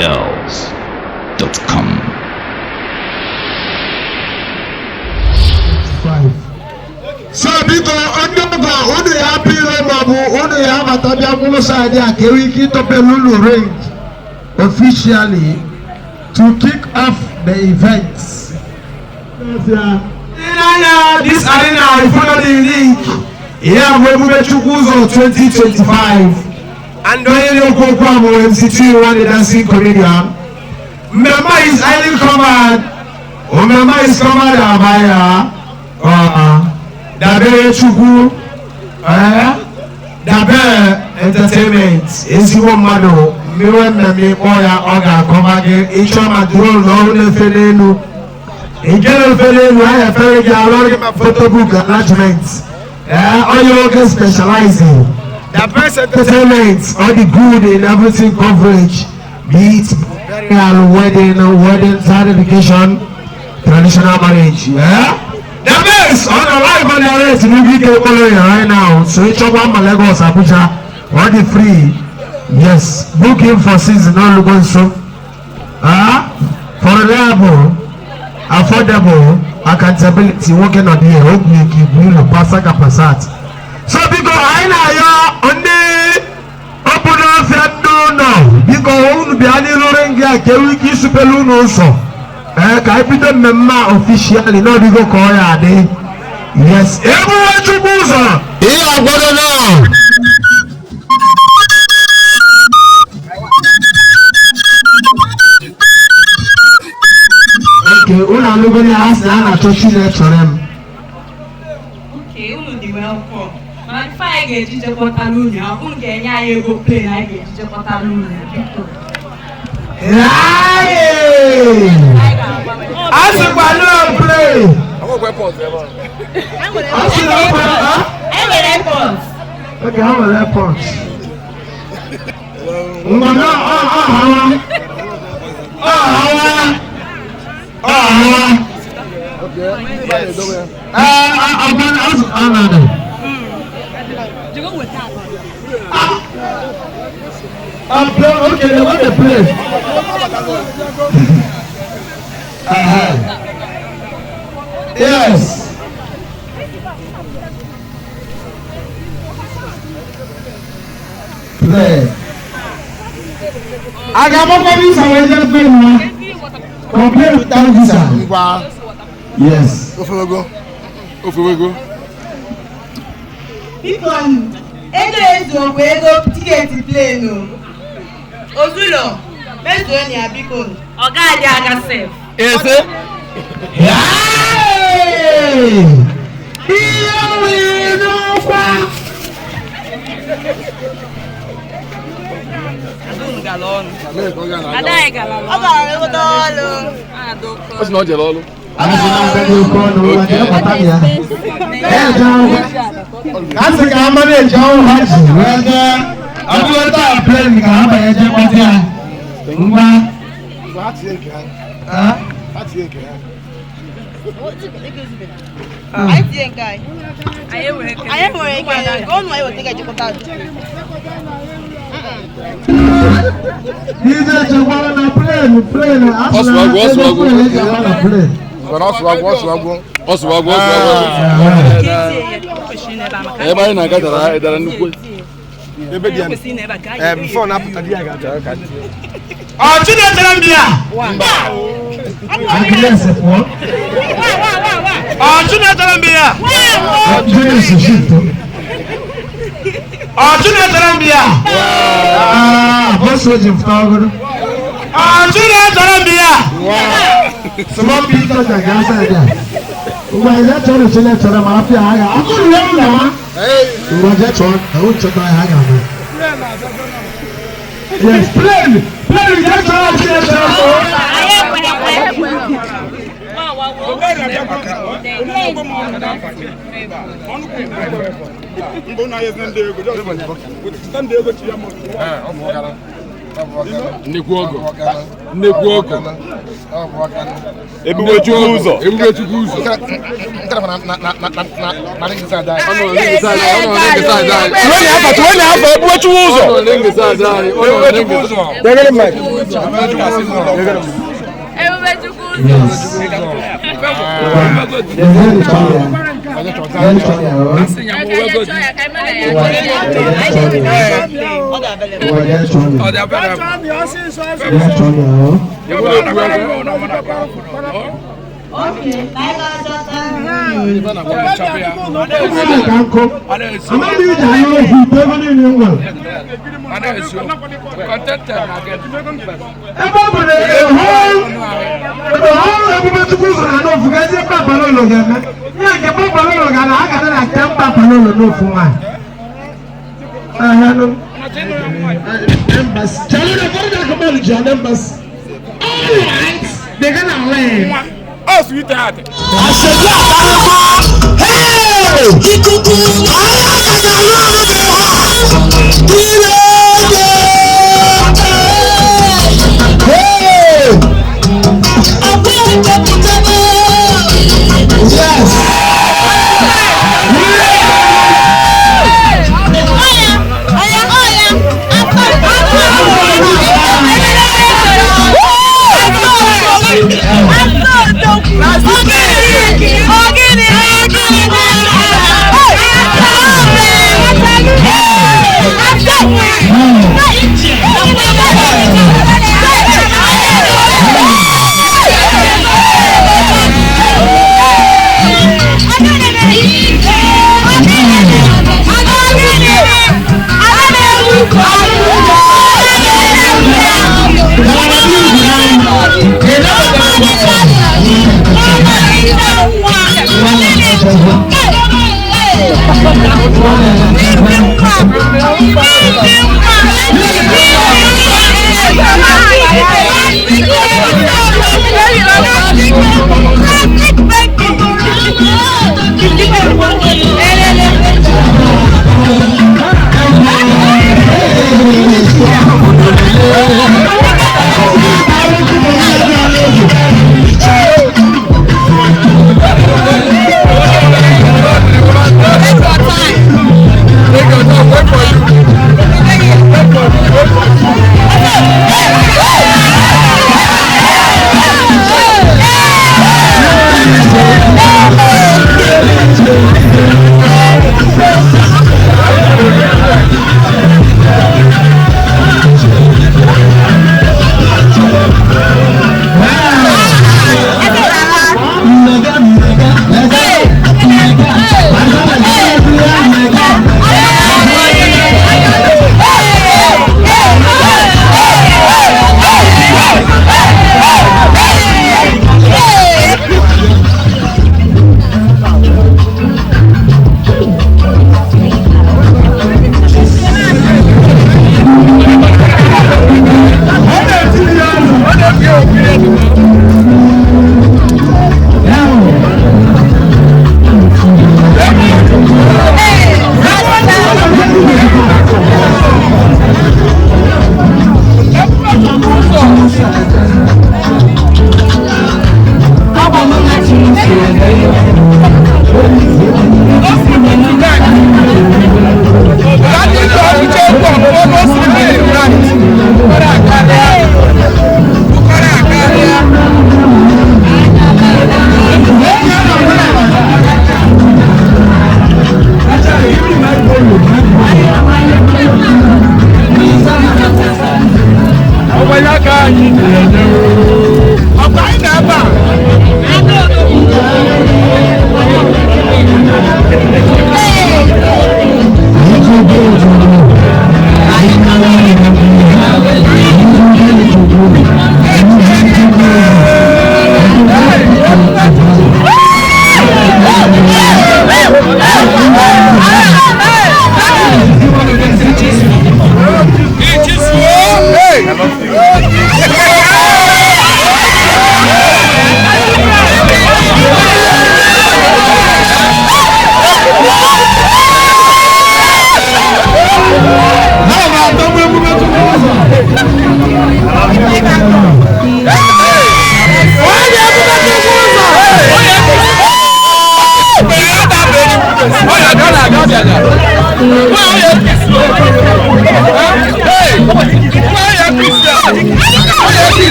Rebels.com. 5. So because only happy only have a tabiakulo side here, Kewiki Topelulu range officially to kick off the events. This arena will follow the link. Here we move to Kuzo 2025. And Doyle Kokwamo MCT one the dancing comedian. Member is highly covered. Member is covered by Dabe Chuku, Dabe Entertainment, Esiwo Mado, Miwe Memi Oya Oga Komage, Ichoma Duro Lone Felenu, Igelo Felenu, I have very good photo book arrangement. Oyo specializing. Dabe Entertainment, all the good in everything coverage, be it burial, wedding, certification, traditional marriage. The best on the live on the rest in UK right now. So it's up on Lagos, Abuja, all the free. Yes, booking for season all going so. For reliable, affordable, accountability, working on the opening, Pasaka Passat. So because I know on the open of no, because only be any Lorenga, Kewiki Superluno so. Capital member officially not even call her. Yes, everyone to Musa. Yeah, I'm gonna know. Okay, una logo ni ask na church lecture them. Okay, unu di welcome. Man fa ge jije kotalu nya, unu ge nya ye go play na ge jije kotalu nya. As a balloon play. I'm going to weapons. Okay, I'm a weapons. Okay, they want to play. Yes. Play. I got more visa when you play now. Compare without visa. Yes. go. People, ego ticket play no. Ozulo, let's go near Bikon. Oga adi aga safe. Yes, sir. Galon. Adai galon. Oga What's not jelolo? Before na put the aga. Oh, tu n'es pas bien. Oh, tu n'es pas bien. Oh, tu n'es pas bien. Ah, você de fogo. Ah, tu n'es pas bien. Semua pintar jaga saja. Umaja coro cile coro maaf ya aga. Aku lihat nama. Umaja coro, tahu coro aga. Yes, play. Just coro cile coro. Nnekwu ọgọ ebube chukwu ụzọ They're gonna win. Oh, sweetheart. Hey!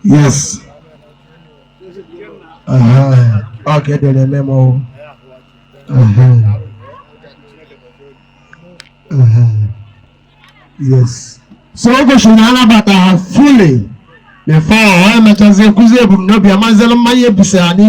Yes. Okay, the memo. Yes. So go shina bata fully. Before I met as a kuze no be amazelo maye bisani.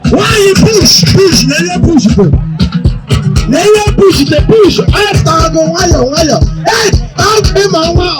Why you push? Let you push. Let you push the push. I go wire. Hey, I'm in my one.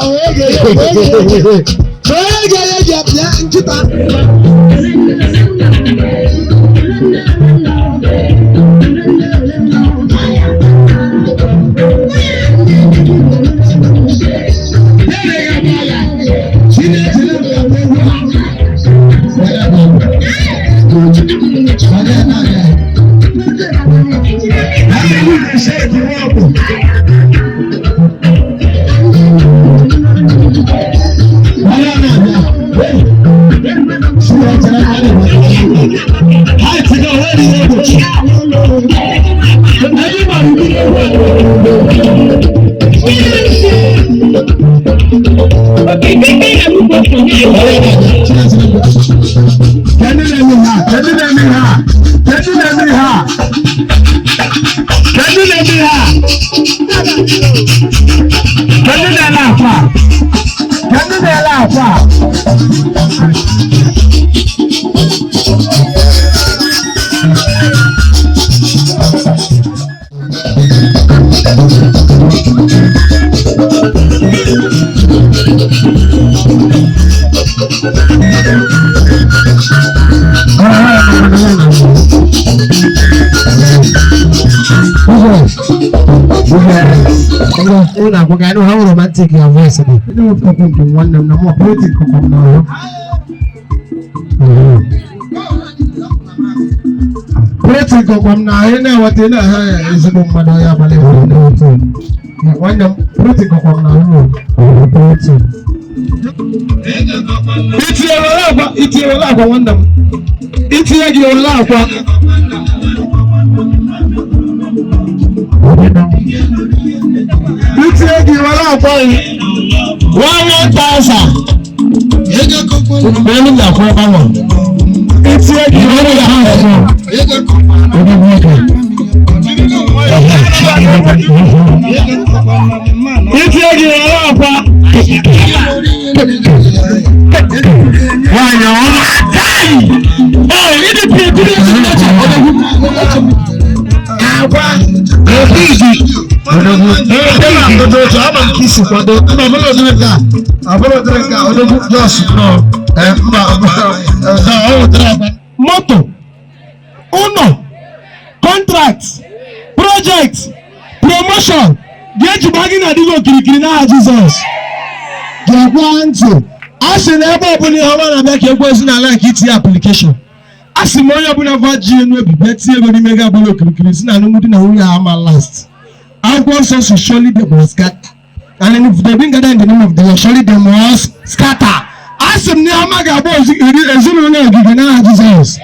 Una porque no es romantic a voice. No talking to one no more political. Pretty go from now. I know what you know. Is a woman I am a little. When the pretty go from now, pretty. It's your love. It's your love. I want them. It's your love. It's your love. 1,000. Many are forever. It's your love. It's your love. Why you oh, you Motto, Uno, contracts, projects, promotion. Get you back in a deal with Jesus. Get one to. As an apple, you have a back your question. I like it's the application. As the money of a virgin will be better when you make a block of Christian and wouldn't know who I am last. Our God says surely they must scatter. And if they bring in the name of the Lord, surely they must scatter. As the Namaga boys, it is a Jesus.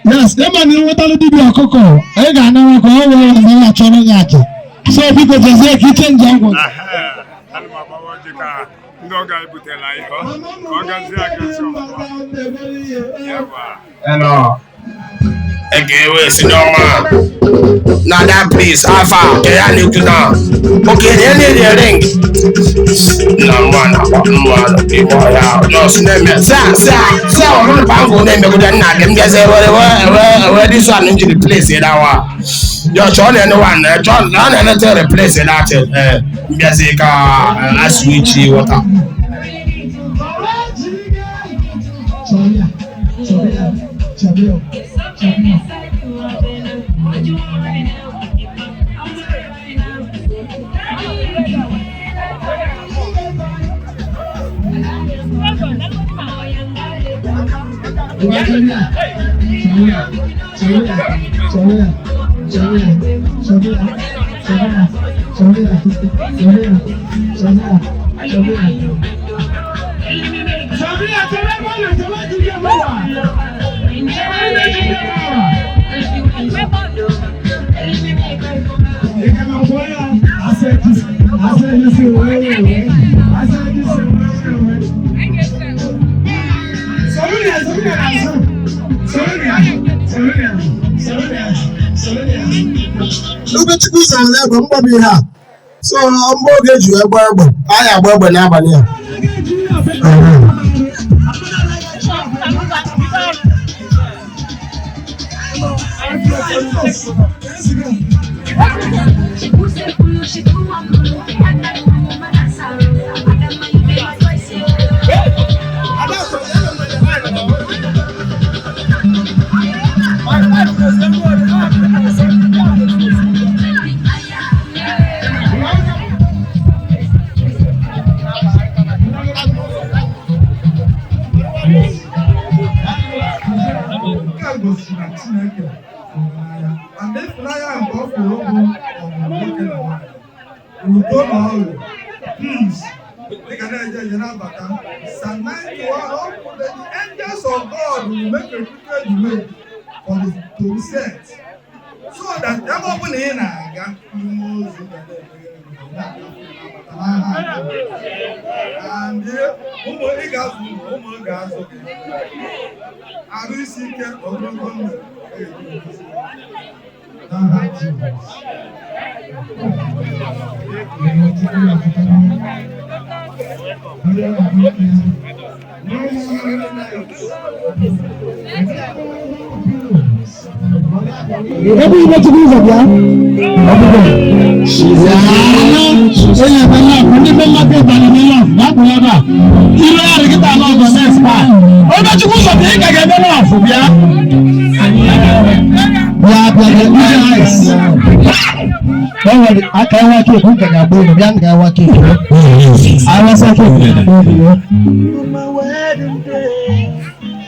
Yes, the man in what I'll do a cocoa. I got no go over and channel yaki. So people just say kitchen jungle. Hello. Okay, wait, sit down, man. Now that place, Alpha, okay, I need to know. Okay, they need the ring. No, man, people are no, sir, I'm going to go name because they're not them. Just say, where this one into the place in our. You're trying anyone, John, and tell the place in that. Just say, I switch you water. So I'm going to get you a barber. I am a barber now. And this flyer and go for please. The angels of God will make a crooked way for the to be set. So that everyone in and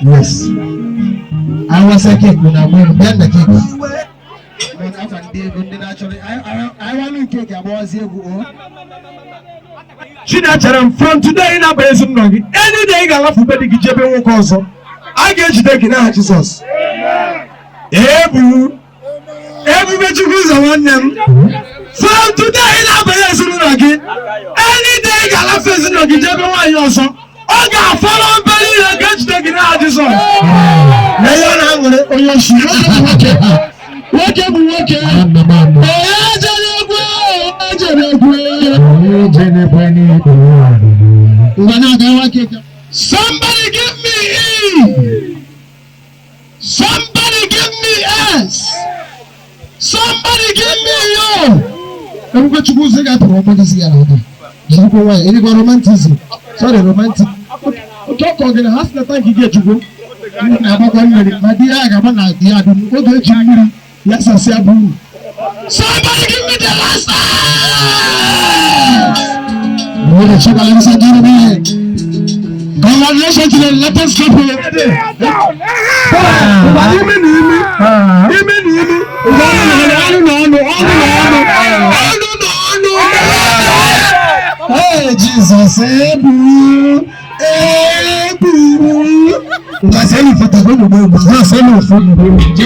yes. I was a kid when I went to the kid. From today in a basin, any day I love to be the Jebel Consul. I get you taking out Jesus. Every bit of use on them. From today in a basin again, any day I love to be the Jebel also. I got follow Belly and get you taking out Jesus. Somebody give me E. Somebody give me S. Somebody give me yo. I'm going to go see that romanticism. You go away. Any romanticism? Sorry, romantic. Talk on the house. The time you get to go. My dear, I got an idea. Go to Jimmy. Yes, I say a boo. Somebody give me the last congratulations to the latest couple. Hey, Jesus, that's any photograph. That's any photograph.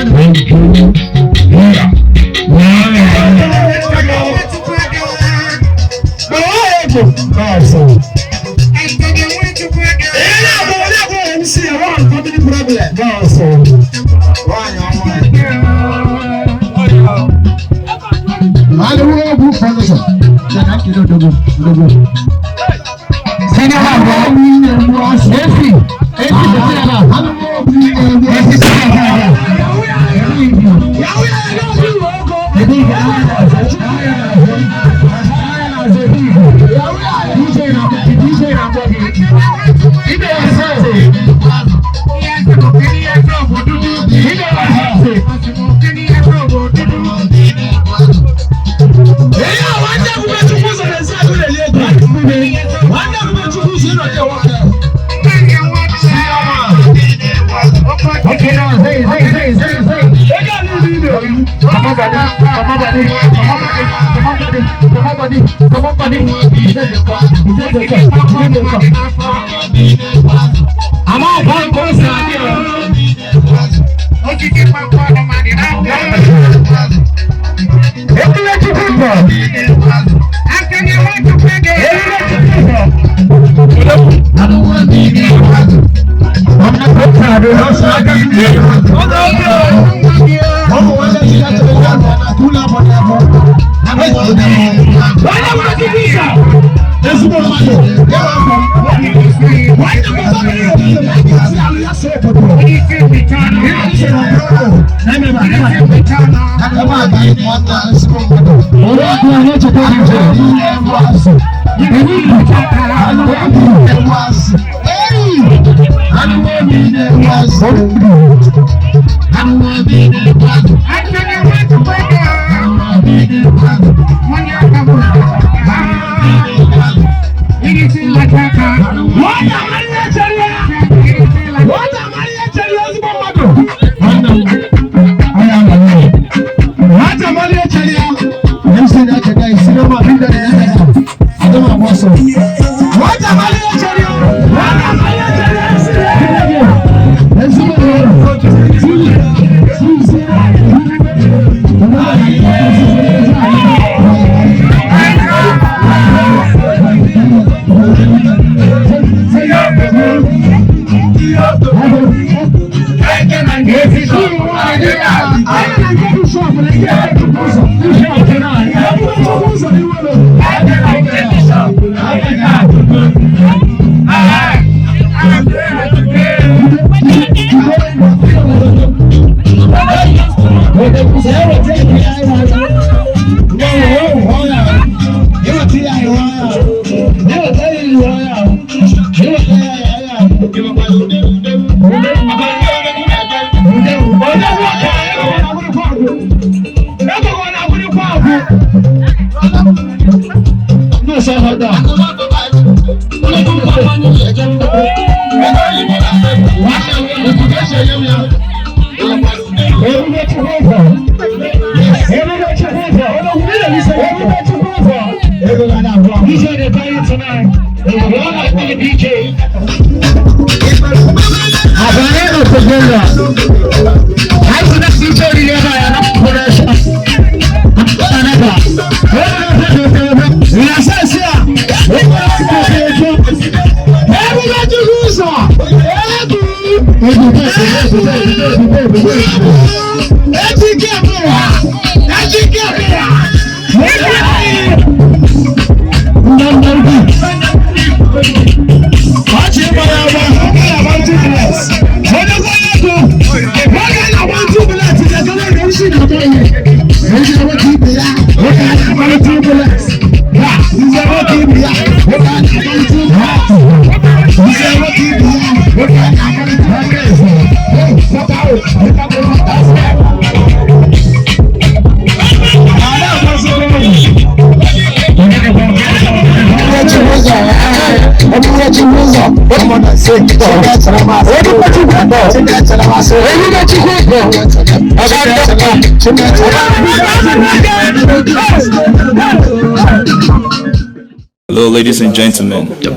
Hello, ladies and gentlemen. The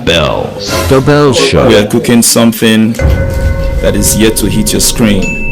Bell Show. We are cooking something that is yet to hit your screen.